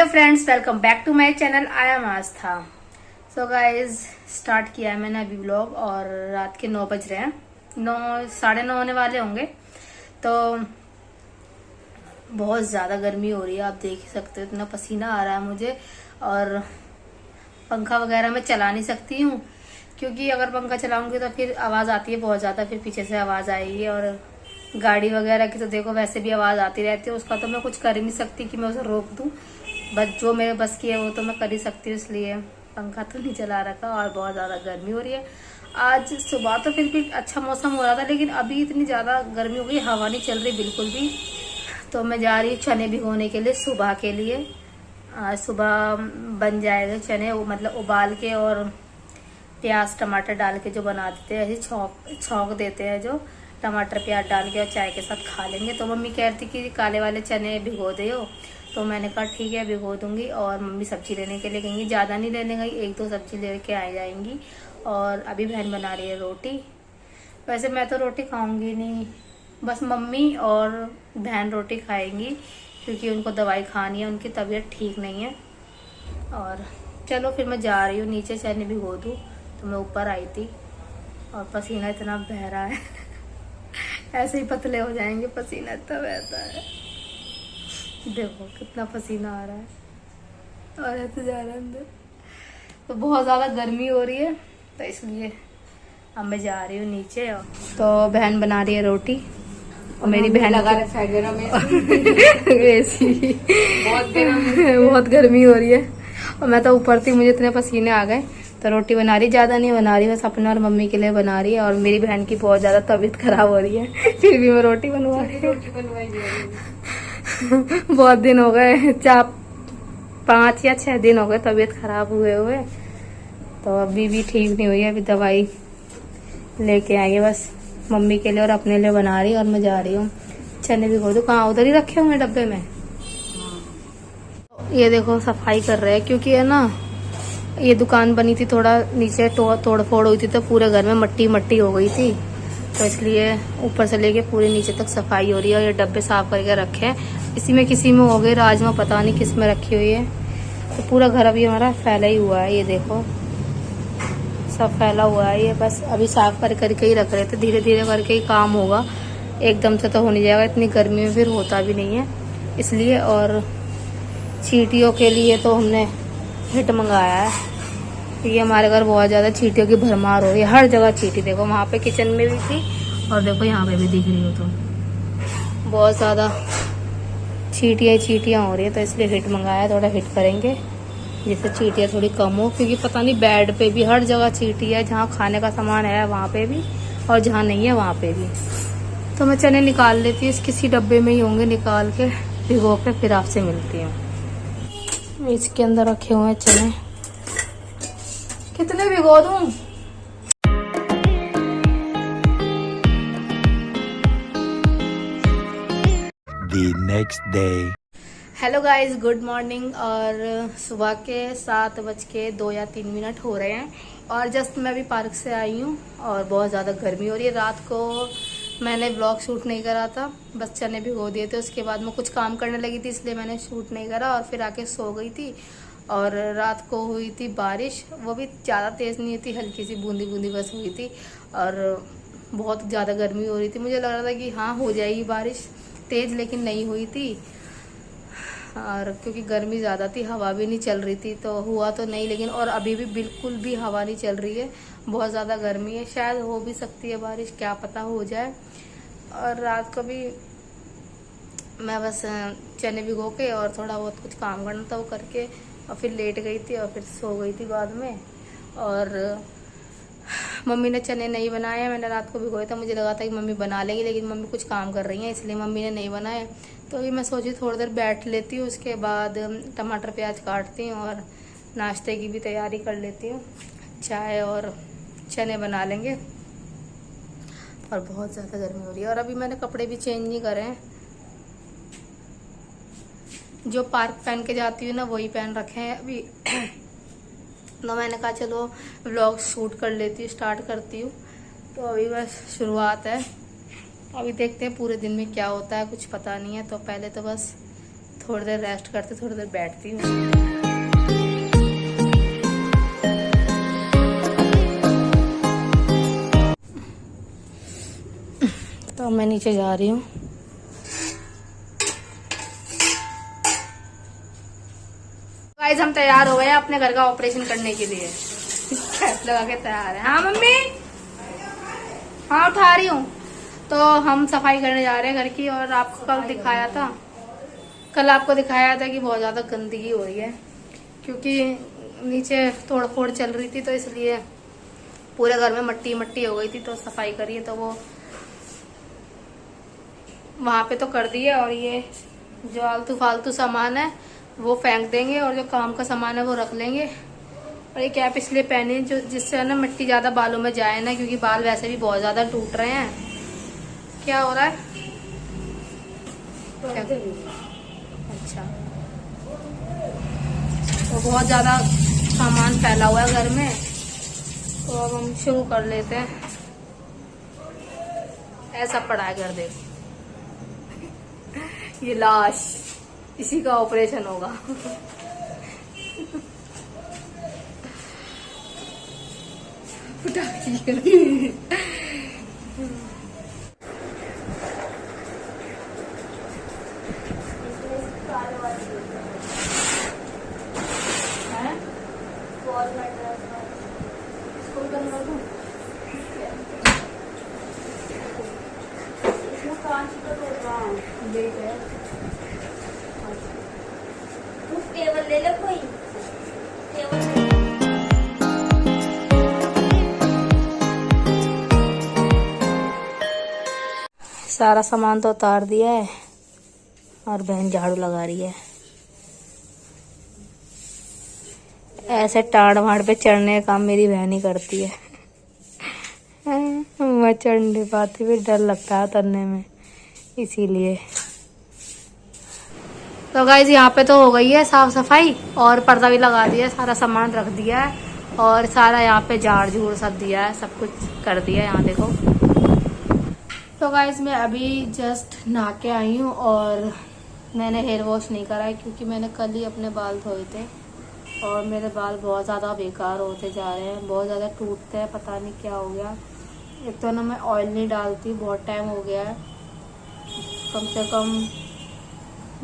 Friends, welcome back to my channel. I am Aastha. So guys, start किया है मैंने अभी व्लॉग और रात के 9 बज रहे हैं। 9 साढ़े 9 होने वाले होंगे। तो बहुत ज़्यादा गर्मी हो रही है, आप देख ही सकते हो, इतना पसीना आ रहा है मुझे। और पंखा वगैरह मैं चला नहीं सकती हूँ, क्योंकि अगर पंखा चलाऊंगी तो फिर आवाज़ आती है बहुत ज़्यादा, फिर पीछे से आवाज़ आएगी। और गाड़ी वगैरह की तो देखो वैसे भी आवाज़ आती रहती है, उसका तो मैं कुछ कर ही नहीं सकती कि मैं उसे रोक दूँ। बस जो मेरे बस की है वो तो मैं कर ही सकती हूँ, इसलिए पंखा तो नहीं चला रखा। और बहुत ज़्यादा गर्मी हो रही है। आज सुबह तो फिर भी अच्छा मौसम हो रहा था, लेकिन अभी इतनी ज़्यादा गर्मी हो गई, हवा नहीं चल रही बिल्कुल भी। तो मैं जा रही हूँ चने भिगोने के लिए सुबह के लिए। आज सुबह बन जाएगा चने, वो मतलब उबाल के और प्याज टमाटर डाल के जो बना देते हैं, ऐसे छौंक देते हैं, जो टमाटर प्याज डाल के और चाय के साथ खा लेंगे। तो मम्मी कह रही थी कि काले वाले चने भिगो दे हो, तो मैंने कहा ठीक है भिगो दूंगी। और मम्मी सब्जी लेने के लिए गई, ज़्यादा नहीं लेने गई, 1-2 सब्जी लेके आ जाएंगी। और अभी बहन बना रही है रोटी। वैसे मैं तो रोटी खाऊंगी नहीं, बस मम्मी और बहन रोटी खाएंगी, क्योंकि उनको दवाई खानी है, उनकी तबीयत ठीक नहीं है। और चलो फिर मैं जा रही हूँ नीचे, चने भिगो दूँ। तो मैं ऊपर आई थी और पसीना इतना बह रहा है ऐसे ही पतले हो जाएंगे, पसीना इतना बहता है। देखो कितना पसीना आ रहा है और ऐसे जा रहा है अंदर। तो बहुत ज़्यादा गर्मी हो रही है, तो इसलिए अब मैं जा रही हूँ नीचे। तो बहन बना रही है रोटी और मेरी बहन लगा रखा है गरम ऐसी बहुत गर्मी हो रही है। और मैं तो ऊपर थी, मुझे इतने पसीने आ गए। तो रोटी बना रही, ज़्यादा नहीं बना रही, बस अपने और मम्मी के लिए बना रही है। और मेरी बहन की बहुत ज़्यादा तबीयत खराब हो रही है फिर भी मैं रोटी बनवा रही हूँ बहुत दिन हो गए, 5 या 6 दिन हो गए तबीयत खराब हुए। तो अभी भी ठीक नहीं हुई है, अभी दवाई लेके आई है बस मम्मी के लिए और अपने लिए बना रही है। और मैं जा रही हूँ चने भिगो दूँ। कहाँ, उधर ही रखे होंगे डब्बे में। ये देखो सफाई कर रहे हैं, क्योंकि है ना ये दुकान बनी थी, थोड़ा नीचे तोड़ फोड़ हुई थी, तो पूरे घर में मट्टी मट्टी हो गई थी। तो इसलिए ऊपर से लेके पूरे नीचे तक सफाई हो रही है। और ये डब्बे साफ करके रखे हैं, इसी में किसी में हो गए राजमा, पता नहीं किस में रखी हुई है। तो पूरा घर अभी हमारा फैला ही हुआ है, ये देखो सब फैला हुआ है। ये बस अभी साफ करके ही रख रहे थे, धीरे धीरे करके ही काम होगा, एकदम से तो हो नहीं जाएगा, इतनी गर्मी में फिर होता भी नहीं है इसलिए। और चींटियों के लिए तो हमने हिट मंगाया है, क्योंकि हमारे घर बहुत ज़्यादा चींटियों की भरमार हो रही है, हर जगह चींटी। देखो वहाँ पे किचन में भी थी और देखो यहाँ पे भी दिख रही हो, तो बहुत ज़्यादा चींटियाँ हो रही है। तो इसलिए हिट मंगाया, थोड़ा हिट करेंगे जिससे चींटियाँ थोड़ी कम हो, क्योंकि पता नहीं बेड पे भी हर जगह चींटी है, जहाँ खाने का सामान है वहाँ पे भी और जहाँ नहीं है वहाँ पे भी। तो मैं चने निकाल लेती हूँ, किसी डब्बे में ही होंगे, निकाल के भिगो के फिर आपसे मिलती हूँ। इसके अंदर रखे हुए हैं चने, कितने भिगो दूं? The next day. Hello guys, good morning. और सुबह के 7:02 या 3 हो रहे हैं और जस्ट मैं अभी पार्क से आई हूँ। और बहुत ज़्यादा गर्मी हो रही है। रात को मैंने ब्लॉग शूट नहीं करा था, बस चने भिगो दिए थे। उसके बाद मैं कुछ काम करने लगी थी, इसलिए मैंने शूट नहीं करा और फिर आके सो गई थी। और रात को हुई थी बारिश, वो भी ज़्यादा तेज़ नहीं थी, हल्की सी बूंदी बूंदी बस हुई थी। और बहुत ज़्यादा गर्मी हो रही थी, मुझे लग रहा था कि हाँ हो जाएगी बारिश तेज़, लेकिन नहीं हुई थी। और क्योंकि गर्मी ज़्यादा थी, हवा भी नहीं चल रही थी, तो हुआ तो नहीं। लेकिन और अभी भी बिल्कुल भी हवा नहीं चल रही है, बहुत ज़्यादा गर्मी है। शायद हो भी सकती है बारिश, क्या पता हो जाए। और रात को भी मैं बस चने भिगो के और थोड़ा बहुत कुछ काम करना था वो करके और फिर लेट गई थी और फिर सो गई थी बाद में। और मम्मी ने चने नहीं बनाए, मैंने रात को भिगोए था, मुझे लगा था कि मम्मी बना लेंगी, लेकिन मम्मी कुछ काम कर रही हैं, इसलिए मम्मी ने नहीं बनाए। तो अभी मैं सोची थोड़ी देर बैठ लेती हूँ, उसके बाद टमाटर प्याज काटती हूँ और नाश्ते की भी तैयारी कर लेती हूँ, चाय और चने बना लेंगे। और बहुत ज़्यादा गर्मी हो रही है। और अभी मैंने कपड़े भी चेंज नहीं करे हैं, जो पार्क पहन के जाती हूँ ना वही पहन रखे हैं अभी तो मैंने कहा चलो व्लॉग शूट कर लेती हूँ, स्टार्ट करती हूँ। तो अभी बस शुरुआत है, अभी देखते हैं पूरे दिन में क्या होता है, कुछ पता नहीं है। तो पहले तो बस थोड़ी देर रेस्ट करते, थोड़ी देर बैठती हूँ। तो मैं नीचे जा रही हूँ। गाइस हम तैयार हो गए अपने घर का ऑपरेशन करने के लिए। कैप लगा के तैयार है। हाँ मम्मी, हाँ उठा रही हूँ। तो हम सफाई करने जा रहे हैं घर की। और आपको कल दिखाया था कि बहुत ज्यादा गंदगी हो रही है, क्योंकि नीचे तोड़ फोड़ चल रही थी, तो इसलिए पूरे घर में मट्टी मट्टी हो गई थी। तो सफाई करिए, तो वो वहां पे तो कर दी है। और ये जो आलतू फालतू सामान है वो फेंक देंगे, और जो काम का सामान है वो रख लेंगे। और ये कैप इसलिए पहनी जो जिससे ना मिट्टी ज्यादा बालों में जाए ना, क्योंकि बाल वैसे भी बहुत ज्यादा टूट रहे हैं। क्या हो रहा है? अच्छा, तो बहुत ज्यादा सामान फैला हुआ है घर में, तो अब हम शुरू कर लेते हैं। ऐसा पड़ा है घर, देखो ये लाश, इसी का ऑपरेशन होगा। टेबल ले लो कोई टेबल। सारा सामान तो उतार दिया है और बहन झाड़ू लगा रही है। ऐसे टाड़ वाड़ पे चढ़ने का काम मेरी बहन ही करती है। मैं चढ़ नहीं पाती, फिर डर लगता है उतरने में, इसीलिए। तो गाइस यहाँ पे तो हो गई है साफ सफाई, और पर्दा भी लगा दिया है, सारा सामान रख दिया है, और सारा यहाँ पे झाड़ झूड़ सब दिया है, सब कुछ कर दिया है। यहाँ देखो। तो गाइस मैं अभी जस्ट नहा के आई हूँ, और मैंने हेयर वॉश नहीं करा है, क्योंकि मैंने कल ही अपने बाल धोए थे, और मेरे बाल बहुत ज़्यादा बेकार होते जा रहे हैं, बहुत ज़्यादा टूटते हैं, पता नहीं क्या हो गया। एक तो ना मैं ऑयल नहीं डालती, बहुत टाइम हो गया है, कम से कम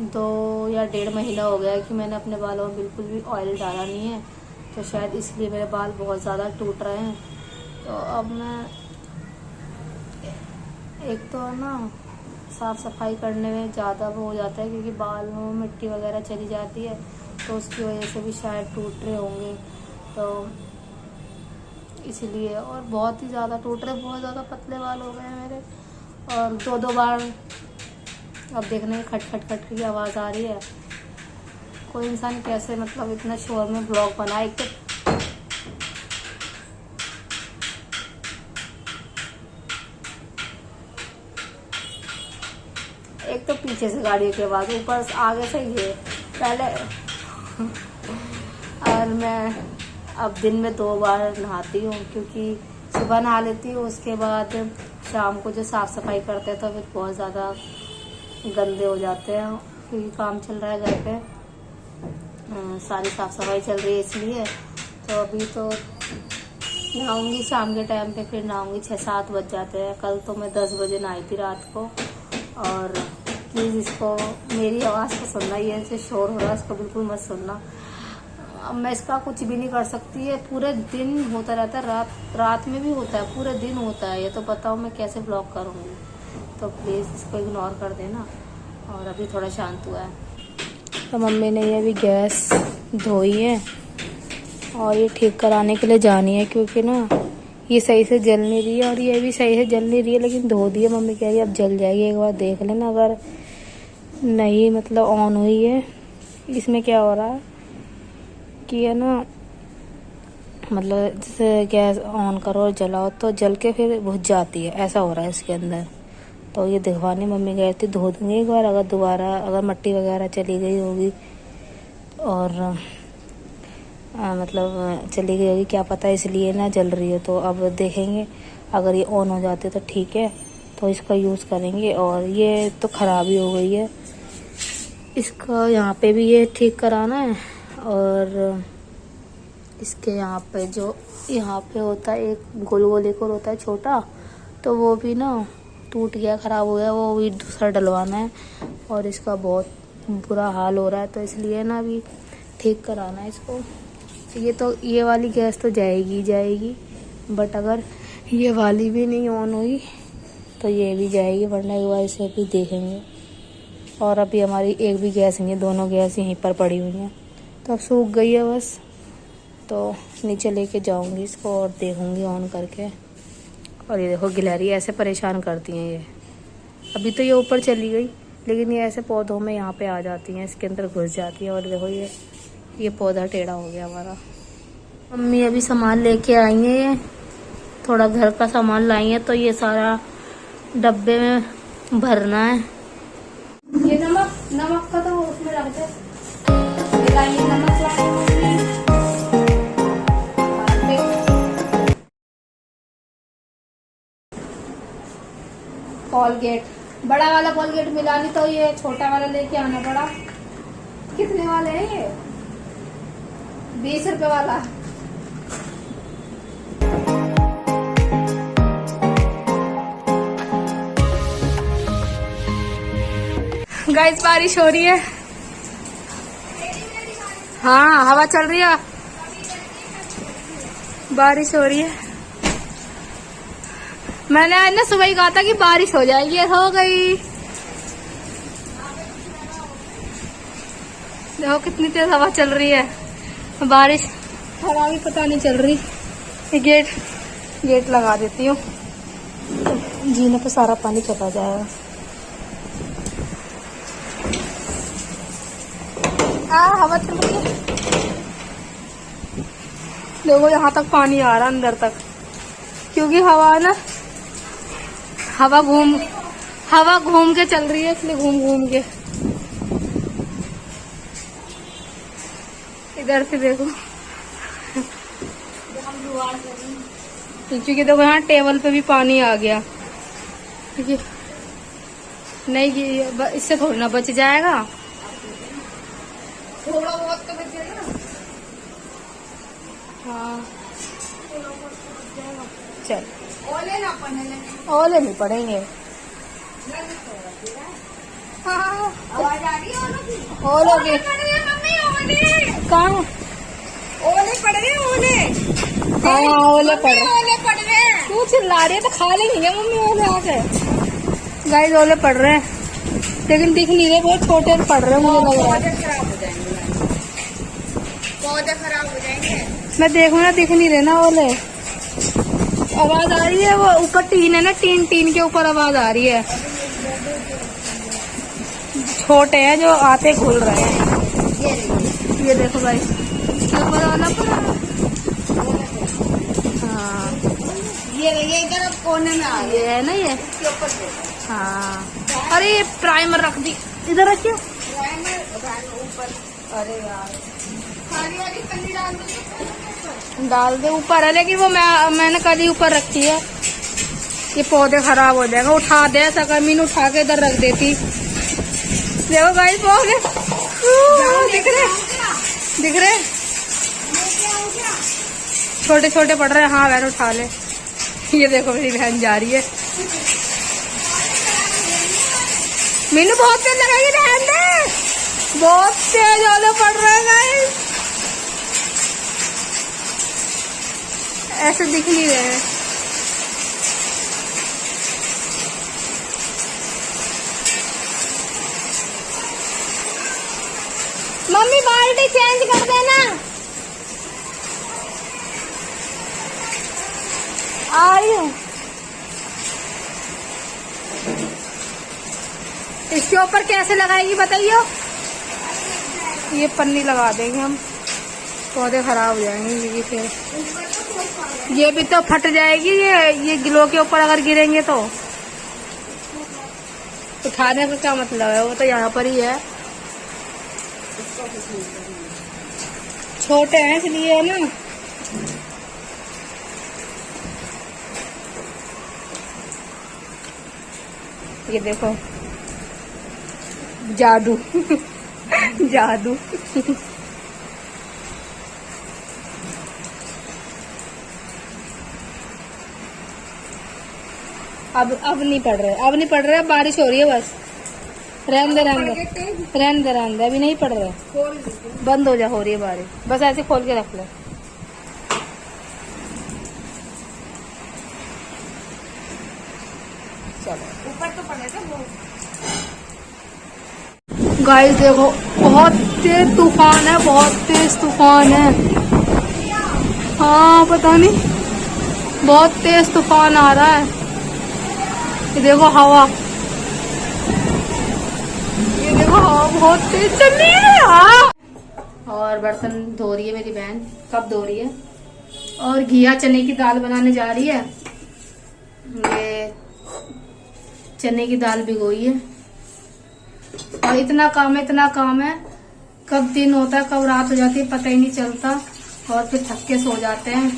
2 या 1.5 महीना हो गया है कि मैंने अपने बालों में बिल्कुल भी ऑयल डाला नहीं है, तो शायद इसलिए मेरे बाल बहुत ज़्यादा टूट रहे हैं। तो अब मैं एक तो ना साफ़ सफाई करने में ज़्यादा वो हो जाता है, क्योंकि बाल में मिट्टी वगैरह चली जाती है, तो उसकी वजह से भी शायद टूट रहे होंगे, तो इसलिए। और बहुत ही ज़्यादा टूट रहे, बहुत ज़्यादा पतले बाल हो गए हैं मेरे, और 2 बार अब देखने खट खट खट की आवाज़ आ रही है। कोई इंसान कैसे मतलब इतना शोर में ब्लॉग बनाए। एक तो पीछे से गाड़ी की आवाज़, ऊपर से आगे से ये पहले। और मैं अब दिन में 2 बार नहाती हूँ, क्योंकि सुबह नहा लेती हूँ, उसके बाद शाम को जो साफ़ सफाई करते हैं तो फिर बहुत ज़्यादा गंदे हो जाते हैं, क्योंकि काम चल रहा है घर पे, सारी साफ़ सफाई चल रही है इसलिए। तो अभी तो नहाऊंगी शाम के टाइम पे, फिर नहाऊंगी 6-7 बज जाते हैं। कल तो मैं 10 बजे नहाई थी रात को। और प्लीज़ इसको मेरी आवाज़ को सुनना, ये ऐसे शोर हो रहा है इसको बिल्कुल मत सुनना। अब मैं इसका कुछ भी नहीं कर सकती है, पूरे दिन होता रहता है, रात में भी होता है, पूरे दिन होता है। ये तो बताओ मैं कैसे ब्लॉग करूँगी, तो प्लीज़ इसको इग्नोर कर देना। और अभी थोड़ा शांत हुआ है। तो मम्मी ने ये भी गैस धोई है, और ये ठीक कराने के लिए जानी है, क्योंकि ना ये सही से जल नहीं रही है, और ये भी सही से जल नहीं रही है, लेकिन धो दी है। मम्मी कह रही है अब जल जाएगी, एक बार देख लेना। अगर नहीं मतलब ऑन हुई है, इसमें क्या हो रहा है कि है ना, मतलब जैसे गैस ऑन करो और जलाओ तो जल के फिर बुझ जाती है, ऐसा हो रहा है इसके अंदर। तो ये दिखवाने मम्मी गए थे, धो दूँगी एक बार, अगर दोबारा अगर मट्टी वगैरह चली गई होगी, और मतलब चली गई होगी क्या पता, इसलिए ना जल रही है। तो अब देखेंगे, अगर ये ऑन हो जाते तो ठीक है, तो इसका यूज़ करेंगे। और ये तो ख़राब ही हो गई है, इसका यहाँ पे भी ये ठीक कराना है, और इसके यहाँ पे जो यहाँ पे होता है एक गोल गोल एक और होता है छोटा, तो वो भी ना टूट गया, ख़राब हो गया, वो भी दूसरा डलवाना है। और इसका बहुत बुरा हाल हो रहा है, तो इसलिए ना अभी ठीक कराना है इसको। ये वाली गैस तो जाएगी जाएगी, बट अगर ये वाली भी नहीं ऑन हुई तो ये भी जाएगी, वरना एक बार इसे भी देखेंगे। और अभी हमारी एक भी गैस नहीं है, दोनों गैस यहीं पर पड़ी हुई हैं, तो अब सूख गई है बस। तो नीचे लेके जाऊंगी इसको और देखूंगी ऑन करके। और ये देखो गिलहरी ऐसे परेशान करती हैं ये। अभी तो ये ऊपर चली गई, लेकिन ये ऐसे पौधों में यहाँ पे आ जाती हैं, इसके अंदर घुस जाती हैं। और देखो ये पौधा टेढ़ा हो गया हमारा। मम्मी अभी सामान लेके आई हैं, ये थोड़ा घर का सामान लाई है, तो ये सारा डब्बे में भरना है। ये नमक का तो उसमें रख दे, नमक कोलगेट, बड़ा वाला कोलगेट मिला नहीं तो ये छोटा वाला लेके आना पड़ा। कितने वाले हैं ये? 20 रुपए वाला। गाइस बारिश हो रही है, हाँ हवा चल रही है, बारिश हो रही है। मैंने आज ना सुबह ही कहा था कि बारिश हो जाएगी, हो गई। देखो कितनी तेज हवा चल रही है, बारिश हवा भी पता नहीं चल रही। गेट लगा देती हूँ, जीने पे सारा पानी चला जाएगा। हवा चल रही है, देखो यहाँ तक पानी आ रहा अंदर तक, क्योंकि हवा ना हवा घूम के चल रही है, इसलिए घूम के। इधर से देखो, क्योंकि देखो यहाँ टेबल पे भी पानी आ गया, क्योंकि नहीं इससे थोड़ी ना बच जाएगा, थोड़ा बहुत तो बचेगा। हाँ चल, ओले नहीं पड़ेंगे। हाँ आवाज आ रही है ओले की, कहाँ ओले पड़ रहे? ओले, हाँ ओले पड़ रहे। तू चिल्ला रही है तो खा लेंगे मम्मी ओले आके। गाइस ओले पड़ रहे हैं, लेकिन दिख नहीं रहे, बहुत छोटे पड़ रहे हैं, मुझे लग रहा है पौधे खराब हो जाएंगे। मैं देखूँ ना, दिख नहीं रहे ना ओले। आवाज आ रही है, वो ऊपर टीन है ना, टीन के ऊपर आवाज आ रही है। छोटे हैं जो आते घुल रहे हैं। ये देखो भाई, ऊपर वाला पड़ा। हाँ ये इधर कोने में आ गया, ये है ना ये। हाँ अरे ये प्राइमर रख दी, इधर रखिए ऊपर। अरे यार डाल दे ऊपर है, लेकिन वो मैंने कल ही ऊपर रखी है। ये पौधे खराब हो जाएगा, उठा दे, ऐसा कमीन उठा के इधर रख देती। देखो गाइस पौधे दिख रहे छोटे छोटे पड़ रहे हैं। हाँ बहन उठा ले। ये देखो मेरी बहन जा रही है। मीनू बहुत तेज लगाएगी, रहने दे, बहुत तेज ओले पड़ रहे हैं गाइस। ऐसे दिख नहीं रहे हैं। मम्मी बाल्टी चेंज कर देना। आ रही हूँ। इसके ऊपर कैसे लगाएगी बताइए? ये पन्नी लगा देंगे हम, पौधे खराब हो जाएंगे, क्योंकि फिर ये भी तो फट जाएगी। ये गिलो के ऊपर अगर गिरेंगे तो उठाने का क्या मतलब है? वो तो यहाँ पर ही है, छोटे हैं इसलिए है ना। ये देखो जादू जादू। अब नहीं पड़ रहे, अब नहीं पड़ रहे, अब बारिश हो रही है बस। रहने दे, अभी नहीं पड़ रहे, बंद हो जा, हो रही है बारिश, बस ऐसे खोल के रख ले। चलो ऊपर तो पड़े थे। गाइस देखो, बहुत तेज तूफान है, बहुत तेज तूफान है। हाँ पता नहीं, बहुत तेज तूफान आ रहा है। ये देखो हवा, ये देखो हवा बहुत तेज चल रही है यार। और बर्तन धो रही है मेरी बहन, कब धो रही है। और घिया चने की दाल बनाने जा रही है। ये चने की दाल भिगोई है। और इतना काम है, कब दिन होता है कब रात हो जाती है पता ही नहीं चलता, और फिर थक के सो जाते हैं।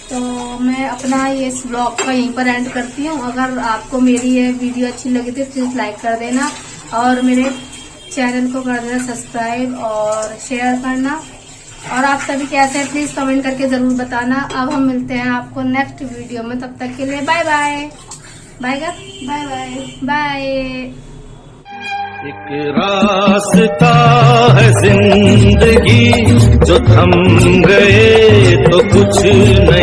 तो मैं अपना ये इस ब्लॉग का यहीं पर एंड करती हूँ। अगर आपको मेरी ये वीडियो अच्छी लगी तो प्लीज लाइक कर देना, और मेरे चैनल को कर देना सब्सक्राइब और शेयर करना। और आप सभी कैसे हैं प्लीज कमेंट करके जरूर बताना। अब हम मिलते हैं आपको नेक्स्ट वीडियो में, तब तक के लिए bye bye. Bye bye bye bye. एक रास्ता है जिंदगी जो थम गए तो कुछ नहीं।